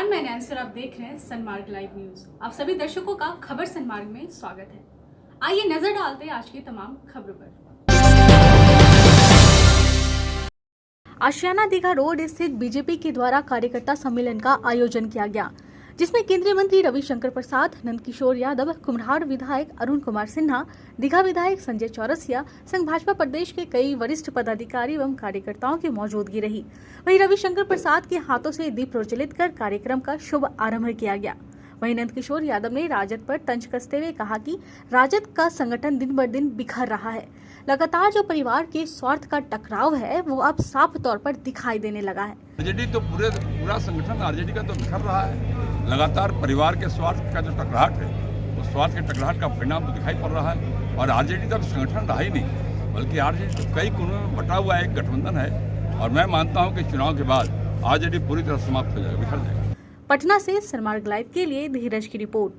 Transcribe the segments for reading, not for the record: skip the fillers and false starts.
नमस्कार, मैं नैन्सी और आप देख रहे हैं सनमार्ग लाइव न्यूज। आप सभी दर्शकों का खबर सनमार्ग में स्वागत है। आइए नजर डालते हैं आज की तमाम खबरों पर। आशियाना दीघा रोड स्थित बीजेपी के द्वारा कार्यकर्ता सम्मेलन का आयोजन किया गया, जिसमें केंद्रीय मंत्री रविशंकर प्रसाद, नंदकिशोर यादव, कुम्हरार विधायक अरुण कुमार सिन्हा, दीघा विधायक संजय चौरसिया, संघ भाजपा प्रदेश के कई वरिष्ठ पदाधिकारी एवं कार्यकर्ताओं की मौजूदगी रही। वहीं रविशंकर प्रसाद के हाथों से दीप प्रज्वलित कर कार्यक्रम का शुभ आरंभ किया गया। वहीं नंदकिशोर यादव ने राजद पर तंज कसते हुए कहा कि राजद का संगठन दिन ब दिन बिखर रहा है। लगातार जो परिवार के स्वार्थ का टकराव है वो अब साफ तौर पर दिखाई देने लगा है। आरजेडी तो पूरा संगठन आरजेडी का तो बिखर रहा है। लगातार परिवार के स्वार्थ का जो टकराहट है, उस स्वार्थ के टकराहट का परिणाम तो दिखाई पड़ रहा है। और आरजेडी का संगठन रहा ही नहीं, बल्कि आरजेडी तो कई कोनों में बटा हुआ एक गठबंधन है। और मैं मानता हूं कि चुनाव के बाद आरजेडी पूरी तरह समाप्त हो जाएगा, बिखर जाएगा। पटना से सनमार्ग लाइव के लिए धीरज की रिपोर्ट।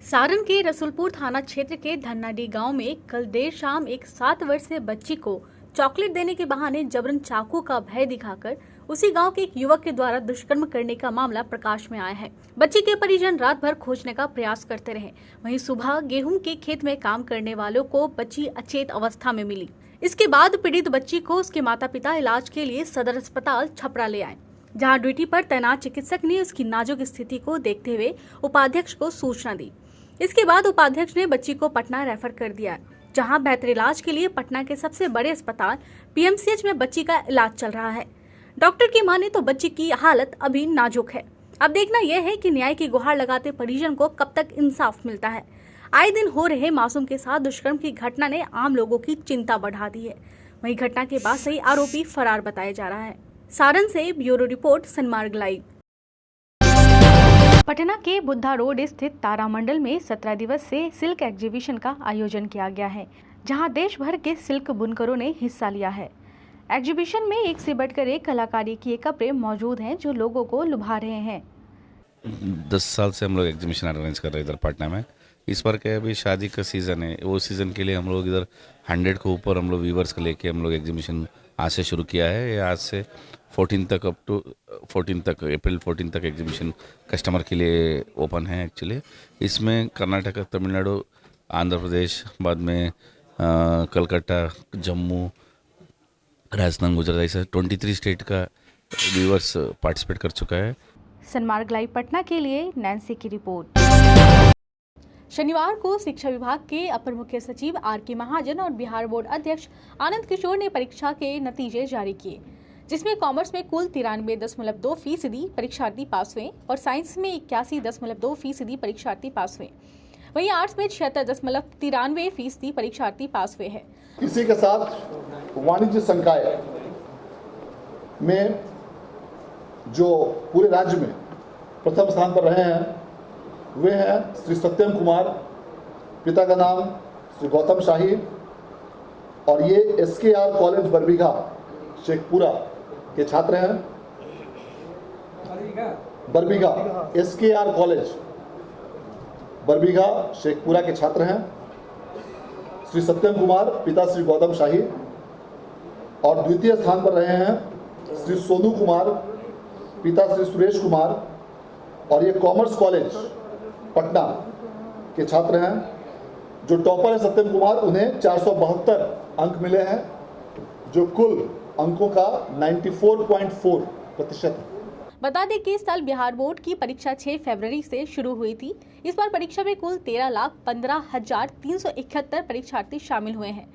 सारण के रसूलपुर थाना क्षेत्र के धन्नाडी गांव में कल देर शाम एक 7 वर्षीय बच्ची को चॉकलेट देने के बहाने जबरन चाकू का भय दिखाकर उसी गांव के एक युवक के द्वारा दुष्कर्म करने का मामला प्रकाश में आया है। बच्ची के परिजन रात भर खोजने का प्रयास करते रहे। वहीं सुबह गेहूं के खेत में काम करने वालों को बच्ची अचेत अवस्था में मिली। इसके बाद पीड़ित बच्ची को उसके माता पिता इलाज के लिए सदर अस्पताल छपरा ले आए, जहाँ ड्यूटी पर तैनात चिकित्सक ने उसकी नाजुक स्थिति को देखते हुए उपाध्यक्ष को सूचना दी। इसके बाद उपाध्यक्ष ने बच्ची को पटना रेफर कर दिया, जहां बेहतर इलाज के लिए पटना के सबसे बड़े अस्पताल पीएमसीएच में बच्ची का इलाज चल रहा है। डॉक्टर की माने तो बच्ची की हालत अभी नाजुक है। अब देखना यह है कि न्याय की गुहार लगाते परिजन को कब तक इंसाफ मिलता है। आए दिन हो रहे मासूम के साथ दुष्कर्म की घटना ने आम लोगों की चिंता बढ़ा दी है। वहीं घटना के बाद सही आरोपी फरार बताया जा रहा है। सारण से bureau report, Sanmarg live. Patna के बुद्धा रोड स्थित तारामंडल में 17 दिवसीय सिल्क एग्जीबिशन का आयोजन किया गया है, जहां देश भर के सिल्क बुनकरों ने हिस्सा लिया है। एग्जीबिशन में एक से बढ़कर एक कलाकारी किए कपड़े मौजूद हैं, जो लोगों को लुभा रहे हैं। 10 साल से हम लोग एग्जीबिशन अरेंज कर रहे हैं इधर पटना में। इस बार क्या अभी शादी का सीज़न है, वो सीज़न के लिए हम लोग इधर 100 के ऊपर हम लोग व्यूवर्स को लेके हम लोग एग्जीबिशन आज से शुरू किया है। ये आज से 14 तक अप टू 14 तक अप्रैल 14 तक एग्जीबिशन कस्टमर के लिए ओपन है। एक्चुअली इसमें कर्नाटक, तमिलनाडु, आंध्र प्रदेश, बाद में कलकत्ता, जम्मू, राजस्थान, गुजरात, ऐसे 23 स्टेट का व्यूवर्स पार्टिसिपेट कर चुका है। सनमार्ग लाइव पटना के लिए नैन्सी की रिपोर्ट। शनिवार को शिक्षा विभाग के अपर मुख्य सचिव आर.के. महाजन और बिहार बोर्ड अध्यक्ष आनंद किशोर ने परीक्षा के नतीजे जारी किए, जिसमें कॉमर्स में कुल 93.2% परीक्षार्थी पास हुए और साइंस में 81.2% परीक्षार्थी पास हुए। वहीं आर्ट्स में 76.93% परीक्षार्थी पास हुए हैं। इसी के साथ वाणिज्य संकाय में जो पूरे राज्य में प्रथम स्थान पर रहे हैं वे हैं श्री सत्यम कुमार, पिता का नाम श्री गौतम शाही, और ये SKR कॉलेज बरबीघा शेखपुरा के छात्र हैं। बरबीघा SKR कॉलेज बरबीघा शेखपुरा के छात्र हैं श्री सत्यम कुमार, पिता श्री गौतम शाही। और द्वितीय स्थान पर रहे हैं श्री सोनू कुमार, पिता श्री सुरेश कुमार, और ये कॉमर्स कॉलेज पटना के छात्र हैं। जो टॉपर है सत्यम कुमार, उन्हें 472 अंक मिले हैं, जो कुल अंकों का 94.4% है। बता दें कि इस साल बिहार बोर्ड की परीक्षा 6 फरवरी से शुरू हुई थी। इस बार परीक्षा में कुल 13,15,371 परीक्षार्थी शामिल हुए हैं,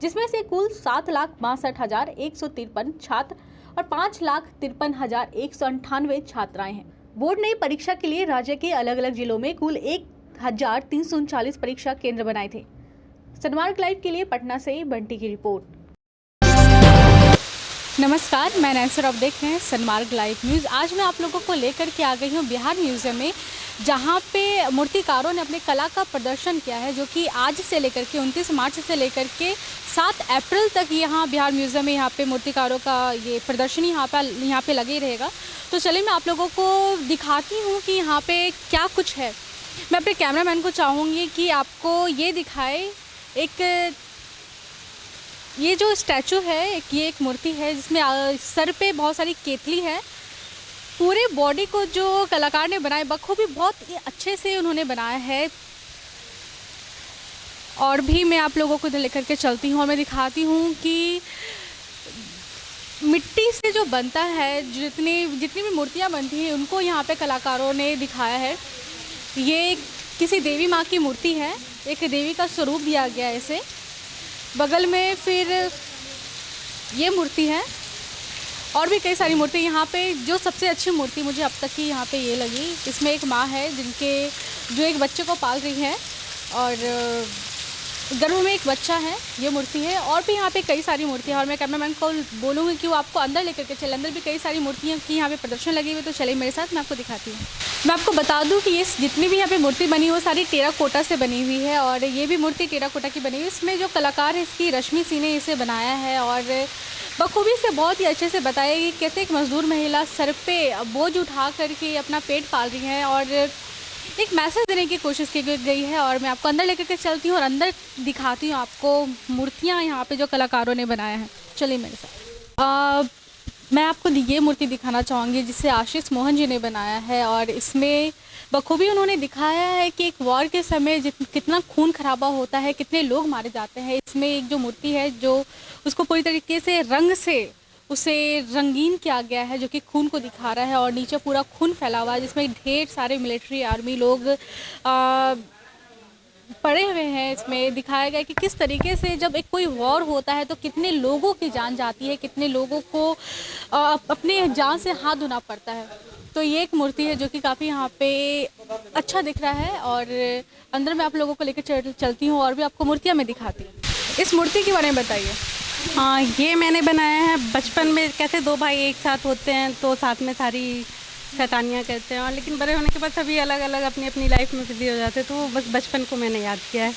जिसमें से कुल 7,62,153 छात्र और 5,53,198 छात्राएं हैं। बोर्ड ने परीक्षा के लिए राज्य के अलग अलग जिलों में कुल 1,339 परीक्षा केंद्र बनाए थे। सनमार्ग लाइव के लिए पटना से बंटी की रिपोर्ट। नमस्कार, मैं नैन्सी और आप देख रहे हैं सनमार्ग लाइव न्यूज़। आज मैं आप लोगों को लेकर के आ गई हूँ बिहार म्यूजियम में, जहाँ पे मूर्तिकारों ने अपने कला का प्रदर्शन किया है, जो कि आज से लेकर के 29 मार्च से लेकर के 7 अप्रैल तक यहाँ बिहार म्यूजियम में यहाँ पे मूर्तिकारों का ये प्रदर्शनी यहाँ पे लगे रहेगा। तो चलिए मैं आप लोगों को दिखाती हूँ कि यहाँ पे क्या कुछ है। मैं अपने कैमरामैन को चाहूँगी कि आपको ये दिखाए। ये जो स्टैचू है, ये एक मूर्ति है जिसमें सर पे बहुत सारी केतली है पूरे बॉडी को जो कलाकार ने बनाया बखूबी बहुत ही अच्छे से उन्होंने बनाया है। और भी मैं आप लोगों को इधर लेकर के चलती हूँ और मैं दिखाती हूँ कि मिट्टी से जो बनता है, जितनी भी मूर्तियाँ बनती हैं उनको यहाँ पे कलाकारों ने दिखाया है। ये किसी देवी माँ की मूर्ति है, एक देवी का स्वरूप दिया गया है इसे। बगल में फिर ये मूर्ति है और भी कई सारी मूर्ति यहाँ पे। जो सबसे अच्छी मूर्ति मुझे अब तक की यहाँ पे ये लगी, इसमें एक माँ है जो एक बच्चे को पाल रही है और गर्भ में एक बच्चा है, ये मूर्ति है। और भी यहाँ पे कई सारी मूर्तियाँ, और मैं कैमरामैन को बोलूँगी कि वो आपको अंदर लेकर के चले। अंदर भी कई सारी मूर्तियाँ की यहाँ पे प्रदर्शन लगी हुई, तो चलिए मेरे साथ, मैं आपको दिखाती हूँ। मैं आपको बता दूँ कि ये जितनी भी यहाँ पे मूर्ति बनी वो सारी टेराकोटा से बनी हुई है और ये भी मूर्ति टेराकोटा की बनी हुई है। इसमें जो कलाकार है इसकी रश्मि सिंह ने इसे बनाया है और बखूबी से बहुत ही अच्छे से बताया कि कैसे एक मजदूर महिला सर पे बोझ उठा करके अपना पेट पाल रही है और एक मैसेज देने की कोशिश की गई है। और मैं आपको अंदर लेकर के चलती हूँ और अंदर दिखाती हूँ आपको मूर्तियाँ यहाँ पे जो कलाकारों ने बनाया है। चलिए मेरे साथ। मैं आपको ये मूर्ति दिखाना चाहूँगी जिसे आशीष मोहन जी ने बनाया है और इसमें बखूबी उन्होंने दिखाया है कि एक वॉर के समय कितना खून खराबा होता है, कितने लोग मारे जाते हैं। इसमें एक जो मूर्ति है जो उसको पूरी तरीके से रंग से उसे रंगीन किया गया है, जो कि खून को दिखा रहा है और नीचे पूरा खून फैला हुआ है जिसमें ढेर सारे मिलिट्री आर्मी लोग पड़े हुए हैं। इसमें दिखाया गया है कि किस तरीके से जब एक कोई वॉर होता है तो कितने लोगों की जान जाती है, कितने लोगों को अपने जान से हाथ धोना पड़ता है। तो ये एक मूर्ति है जो कि काफ़ी यहाँ पे अच्छा दिख रहा है और अंदर मैं आप लोगों को लेकर चलती हूँ और भी आपको मूर्तियाँ मैं दिखाती हूँ। इस मूर्ति के बारे में बताइए। हाँ, ये मैंने बनाया है। बचपन में कैसे दो भाई एक साथ होते हैं तो साथ में सारी शैतानियाँ करते हैं, और लेकिन बड़े होने के बाद सभी अलग अलग अपनी अपनी लाइफ में बिजी हो जाते हैं, तो बस बचपन को मैंने याद किया है।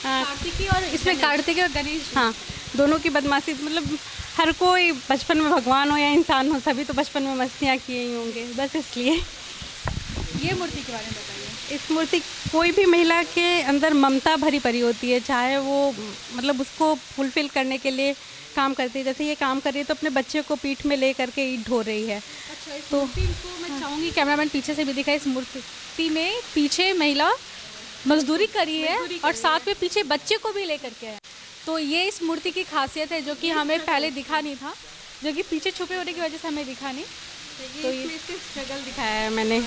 कार्तिकी और इसमें कार्तिकी और गणेश, हाँ, दोनों की बदमाशी, मतलब हर कोई बचपन में भगवान हो या इंसान हो, सभी तो बचपन में मस्तियाँ किए ही होंगे, बस इसलिए। ये मूर्ति के बारे में बताइए। इस मूर्ति, कोई भी महिला के अंदर ममता भरी पड़ी होती है, चाहे वो मतलब उसको फुलफिल करने के लिए काम करती है। जैसे ये काम कर रही है तो अपने बच्चे को पीठ में ले करके ईंट ढो रही है। अच्छा, इस मूर्ति को मैं चाहूँगी कैमरामैन पीछे से भी दिखाए। इस मूर्ति में पीछे महिला मजदूरी करी है और साथ में पीछे बच्चे को भी लेकर के है। तो ये इस मूर्ति की खासियत है जो कि हमें पहले दिखा नहीं था, जो कि पीछे छुपे होने की वजह से हमें दिखा नहीं। तो ये स्ट्रगल दिखाया है मैंने।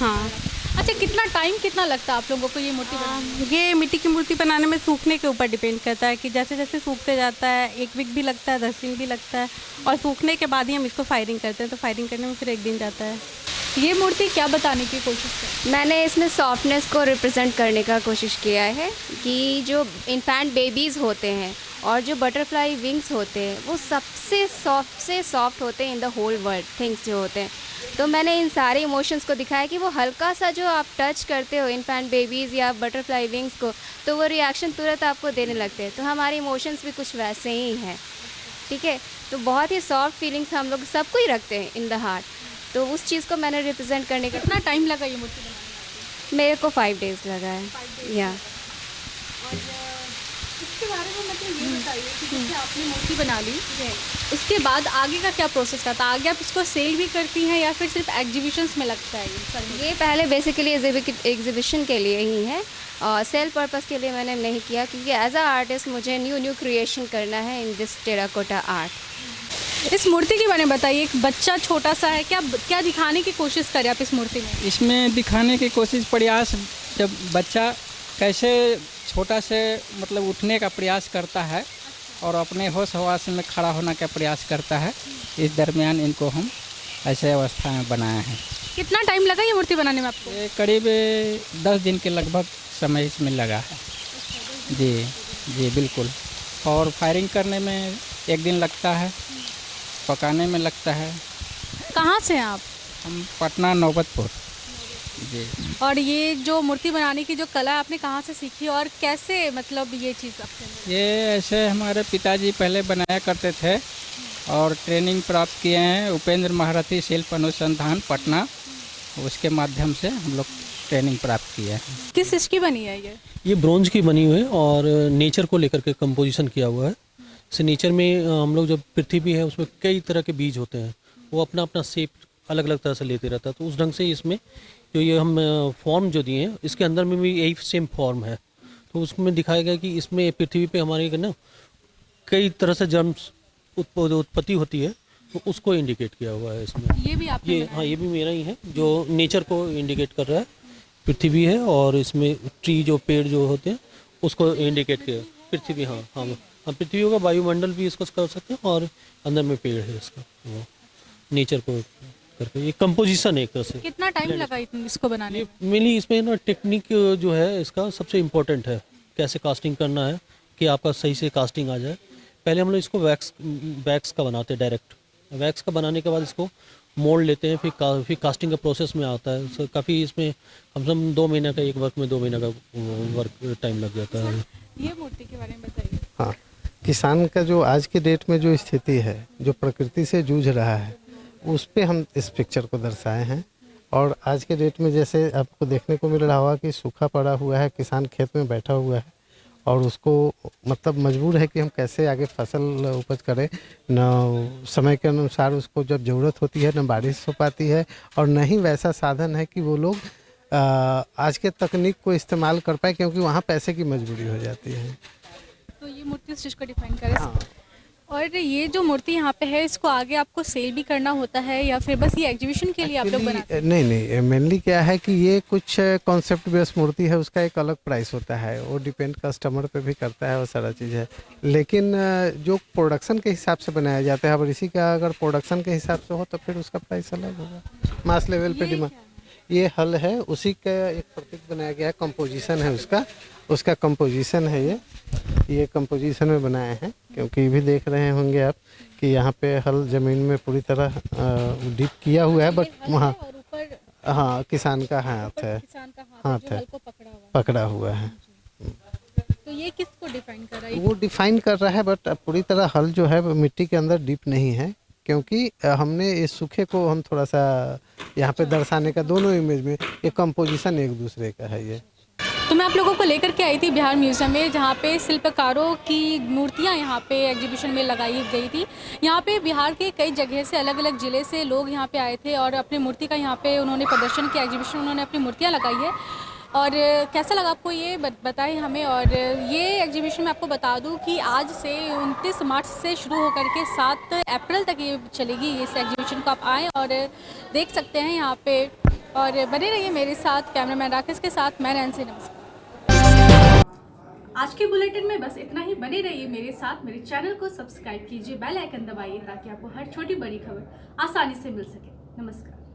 हाँ। अच्छा, कितना लगता है आप लोगों को ये मूर्ति बनाने? ये मिट्टी की मूर्ति बनाने में सूखने के ऊपर डिपेंड करता है कि जैसे जैसे सूखते जाता है, 1 वीक भी लगता है, 10 दिन भी लगता है, और सूखने के बाद ही हम इसको फायरिंग करते हैं, तो फायरिंग करने में फिर 1 दिन जाता है। ये मूर्ति क्या बताने की कोशिश की? मैंने इसमें सॉफ्टनेस को रिप्रेजेंट करने का कोशिश किया है कि जो इन्फेंट बेबीज़ होते हैं और जो बटरफ्लाई विंग्स होते हैं वो सबसे सॉफ्ट होते हैं in the whole world, things जो होते हैं। तो मैंने इन सारे इमोशंस को दिखाया कि वो हल्का सा जो आप टच करते हो इन्फेंट बेबीज़ या बटरफ्लाई विंग्स को, तो वो रिएक्शन तुरंत आपको देने लगते हैं। तो हमारे इमोशंस भी कुछ वैसे ही हैं, ठीक है। तो बहुत ही सॉफ्ट फीलिंग्स हम लोग सबको ही रखते हैं इन द हार्ट, तो उस चीज़ को मैंने रिप्रेजेंट करने का। कितना टाइम लगा ये मूर्ति बनाने? मेरे को 5 डेज़ लगा है। या इसके बारे में मतलब ये बताइए कि जैसे आपने मूर्ति बना ली, उसके बाद आगे का क्या प्रोसेस रहता है? आगे आप इसको सेल भी करती हैं या फिर सिर्फ एग्जीबिशंस में लगता है ये पहले बेसिकली एग्जीबिशन के लिए ही है और सेल पर्पस के लिए मैंने नहीं किया, क्योंकि एज अ आर्टिस्ट मुझे न्यू क्रिएशन करना है इन दिस टेराकोटा आर्ट। इस मूर्ति के बारे में बताइए। एक बच्चा छोटा सा है, क्या दिखाने की कोशिश करें आप इस मूर्ति में? इसमें दिखाने की कोशिश प्रयास, जब बच्चा कैसे छोटा से मतलब उठने का प्रयास करता है और अपने होश हवास में खड़ा होने का प्रयास करता है, इस दरमियान इनको हम ऐसे अवस्था में बनाए हैं। कितना टाइम लगा ये मूर्ति बनाने में आपको? ये करीब 10 दिन के लगभग समय इसमें लगा है। जी बिल्कुल। और फायरिंग करने में 1 दिन लगता है, पकाने में लगता है। कहाँ से हैं आप? हम पटना नौबतपुर। जी। और ये जो मूर्ति बनाने की जो कला आपने कहाँ से सीखी और कैसे, मतलब ये चीज़ आपके अंदर? ये ऐसे हमारे पिताजी पहले बनाया करते थे और ट्रेनिंग प्राप्त किए हैं उपेंद्र महारथी शिल्प अनुसंधान पटना, उसके माध्यम से हम लोग ट्रेनिंग प्राप्त किए हैं। किस चीज़ की बनी है ये ब्रोंज की बनी हुई है और नेचर को लेकर के कंपोजिशन किया हुआ है। जैसे नेचर में हम लोग जब पृथ्वी है उसमें कई तरह के बीज होते हैं, वो अपना अपना शेप अलग अलग तरह से लेते रहता है। तो उस ढंग से इसमें जो ये हम फॉर्म जो दिए हैं इसके अंदर में भी यही सेम फॉर्म है। तो उसमें दिखाया गया कि इसमें पृथ्वी पे हमारे ना कई तरह से जर्म्स उत्पत्ति होती है, तो उसको इंडिकेट किया हुआ है इसमें। ये भी आपने हाँ, ये भी मेरा ही है जो नेचर को इंडिकेट कर रहा है। पृथ्वी है और इसमें ट्री जो पेड़ जो होते हैं उसको इंडिकेट किया। पृथ्वी, हाँ हाँ हाँ, पृथ्वी होगा, वायुमंडल भी इसको कर सकते हैं और अंदर में पेड़ है इसका, वो नेचर को करके ये कंपोजिशन है एक तरह से। कितना टाइम लगा इसको बनाने ये मेनली इसमें ना टेक्निक जो है इसका सबसे इम्पोर्टेंट है, कैसे कास्टिंग करना है कि आपका सही से कास्टिंग आ जाए। पहले हम लोग इसको वैक्स का बनाते हैं डायरेक्ट। वैक्स का बनाने के बाद इसको मोल्ड लेते हैं, फिर कास्टिंग का प्रोसेस में आता है। सो काफ़ी इसमें कम से कम 2 महीने का, एक वर्क में 2 महीने का वर्क टाइम लग जाता है। ये मूर्ति के बारे में बताइए। हाँ, किसान का जो आज के डेट में जो स्थिति है, जो प्रकृति से जूझ रहा है, उस पे हम इस पिक्चर को दर्शाए हैं। और आज के डेट में जैसे आपको देखने को मिल रहा होगा कि सूखा पड़ा हुआ है, किसान खेत में बैठा हुआ है और उसको मतलब मजबूर है कि हम कैसे आगे फसल उपज करें। न समय के अनुसार उसको जब ज़रूरत होती है न बारिश हो पाती है और न ही वैसा साधन है कि वो लोग आज के तकनीक को इस्तेमाल कर पाए, क्योंकि वहाँ पैसे की मजबूरी हो जाती है। तो ये मूर्ति उस चीज़ को डिफाइन करे। और ये जो मूर्ति यहाँ पे है इसको आगे आपको सेल भी करना होता है या फिर बस ये एग्जीबिशन के लिए आप लोग बनाते हैं? नहीं, मेनली क्या है कि ये कुछ कॉन्सेप्ट बेस्ड मूर्ति है, उसका एक अलग प्राइस होता है, वो डिपेंड कस्टमर पे भी करता है, वो सारा चीज़ है। लेकिन जो प्रोडक्शन के हिसाब से बनाया जाता है, अब इसी का अगर प्रोडक्शन के हिसाब से हो तो फिर उसका प्राइस अलग होगा, मास लेवल पे डिमांड। ये हल है, उसी का एक प्रतीक बनाया गया है, कंपोजिशन है उसका कंपोजिशन है। ये कंपोजिशन में बनाए हैं, क्योंकि ये भी देख रहे होंगे आप कि यहाँ पे हल ज़मीन में पूरी तरह डीप किया हुआ है, बट वहाँ हाँ किसान का हाथ है, पकड़ा हुआ है। तो ये किसको डिफाइन कर रहा है? वो डिफाइन कर रहा है, बट पूरी तरह हल जो है मिट्टी के अंदर डीप नहीं है, क्योंकि हमने इस सूखे को हम थोड़ा सा यहाँ पे दर्शाने का, दोनों इमेज में ये कंपोजिशन एक दूसरे का है। ये तो मैं आप लोगों को लेकर के आई थी बिहार म्यूज़ियम में, जहाँ पे शिल्पकारों की मूर्तियाँ यहाँ पे एग्जीबिशन में लगाई गई थी। यहाँ पे बिहार के कई जगह से, अलग अलग ज़िले से लोग यहाँ पे आए थे और अपनी मूर्ति का यहाँ पे उन्होंने प्रदर्शन किया, एग्जीबिशन उन्होंने अपनी मूर्तियाँ लगाई है। और कैसा लगा आपको ये बताएं हमें। और ये एग्जीबिशन में आपको बता दूं कि आज से 29 मार्च से शुरू होकर के 7 अप्रैल तक ये चलेगी। इस एग्जीबिशन को आप आएँ और देख सकते हैं यहाँ पे। और बने रहिए मेरे साथ, कैमरामैन राकेश के साथ, मैं नैन्सी। नमस्कार। आज के बुलेटिन में बस इतना ही। बने रहिए मेरे साथ, मेरे चैनल को सब्सक्राइब कीजिए, बेल आइकन दबाइए ताकि आपको हर छोटी बड़ी खबर आसानी से मिल सके। नमस्कार।